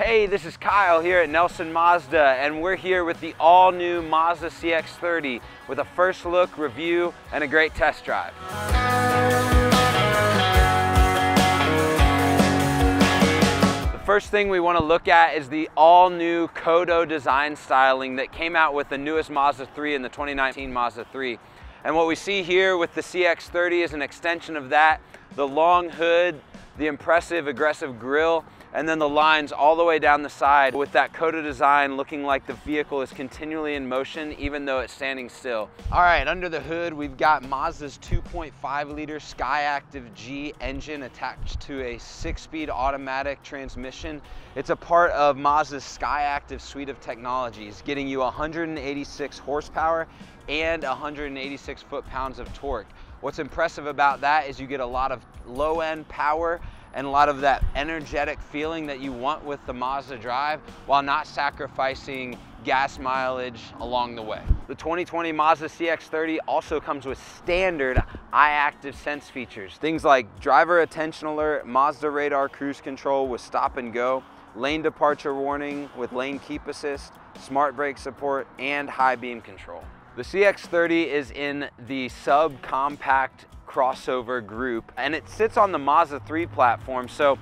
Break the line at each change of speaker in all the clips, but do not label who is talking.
Hey, this is Kyle here at Nelson Mazda, and we're here with the all-new Mazda CX-30 with a first look, review, and a great test drive. The first thing we want to look at is the all-new Kodo design styling that came out with the newest Mazda 3 and the 2019 Mazda 3. And what we see here with the CX-30 is an extension of that, the long hood, the impressive aggressive grille, and then the lines all the way down the side with that Kodo design looking like the vehicle is continually in motion even though it's standing still. All right, under the hood we've got Mazda's 2.5 liter Skyactiv G engine attached to a 6-speed automatic transmission. It's a part of Mazda's Skyactiv suite of technologies, getting you 186 horsepower and 186 foot-pounds of torque. What's impressive about that is you get a lot of low-end power and a lot of that energetic feeling that you want with the Mazda drive while not sacrificing gas mileage along the way. The 2020 Mazda CX-30 also comes with standard iActive Sense features. Things like driver attention alert, Mazda radar cruise control with stop and go, lane departure warning with lane keep assist, smart brake support, and high beam control. The CX-30 is in the subcompact crossover group, and it sits on the Mazda 3 platform, so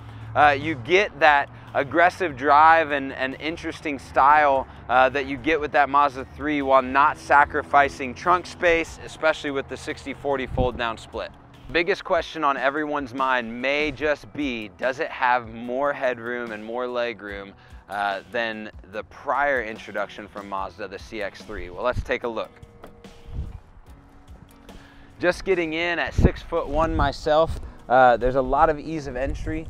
you get that aggressive drive and interesting style that you get with that Mazda 3 while not sacrificing trunk space, especially with the 60/40 fold down split. Biggest question on everyone's mind may just be, does it have more headroom and more legroom than the prior introduction from Mazda, the CX-3? Well, let's take a look. Just getting in at 6'1" myself, there's a lot of ease of entry.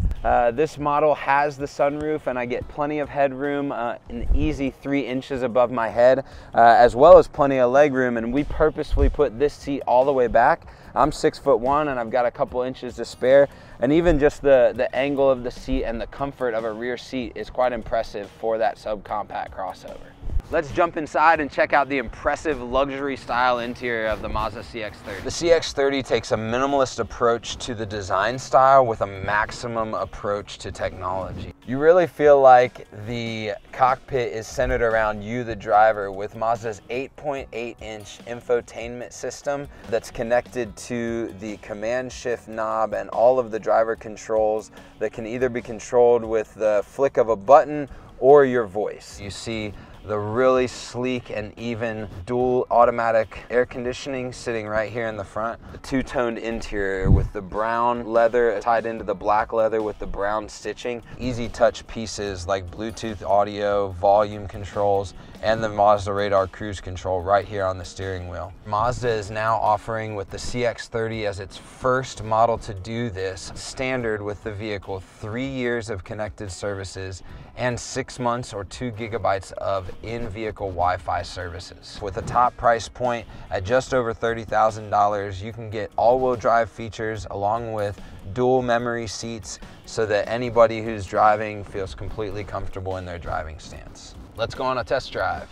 This model has the sunroof and I get plenty of headroom, an easy 3 inches above my head, as well as plenty of legroom, and we purposefully put this seat all the way back. I'm 6'1" and I've got a couple inches to spare, and even just the angle of the seat and the comfort of a rear seat is quite impressive for that subcompact crossover. Let's jump inside and check out the impressive luxury style interior of the Mazda CX-30. The CX-30 takes a minimalist approach to the design style with a maximum approach to technology. You really feel like the cockpit is centered around you, the driver, with Mazda's 8.8-inch infotainment system that's connected to the command shift knob and all of the driver controls that can either be controlled with the flick of a button or your voice. You see the really sleek and even dual automatic air conditioning sitting right here in the front. The two-toned interior with the brown leather tied into the black leather with the brown stitching. Easy touch pieces like Bluetooth audio, volume controls, and the Mazda radar cruise control right here on the steering wheel. Mazda is now offering with the CX-30 as its first model to do this, standard with the vehicle, 3 years of connected services and 6 months or 2 gigabytes of in-vehicle Wi-Fi services. With a top price point at just over $30,000, you can get all-wheel drive features along with dual memory seats so that anybody who's driving feels completely comfortable in their driving stance. Let's go on a test drive.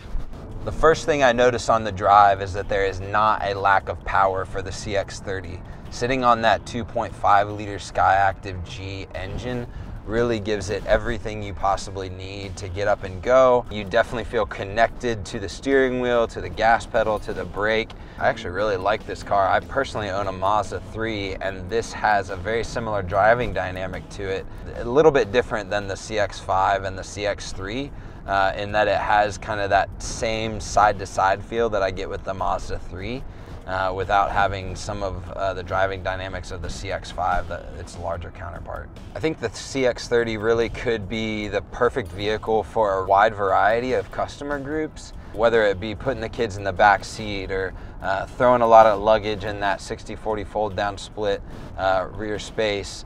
The first thing I notice on the drive is that there is not a lack of power for the CX-30. Sitting on that 2.5 liter Skyactiv G engine really gives it everything you possibly need to get up and go. You definitely feel connected to the steering wheel, to the gas pedal, to the brake. I actually really like this car. I personally own a Mazda 3 and this has a very similar driving dynamic to it. A little bit different than the CX-5 and the CX-3 in that it has kind of that same side-to-side feel that I get with the Mazda 3. Without having some of the driving dynamics of the CX-5, its larger counterpart. I think the CX-30 really could be the perfect vehicle for a wide variety of customer groups, whether it be putting the kids in the back seat or throwing a lot of luggage in that 60/40 fold down split rear space,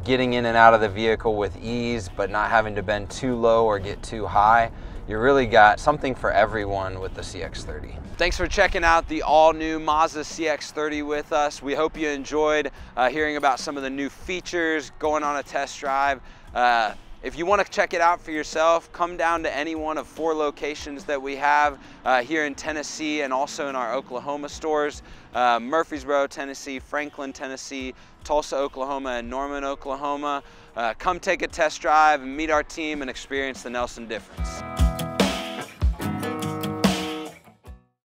getting in and out of the vehicle with ease but not having to bend too low or get too high. You really got something for everyone with the CX-30. Thanks for checking out the all-new Mazda CX-30 with us. We hope you enjoyed hearing about some of the new features, going on a test drive. If you want to check it out for yourself, come down to any one of 4 locations that we have here in Tennessee and also in our Oklahoma stores. Murfreesboro, Tennessee, Franklin, Tennessee, Tulsa, Oklahoma, and Norman, Oklahoma. come take a test drive and meet our team and experience the Nelson difference.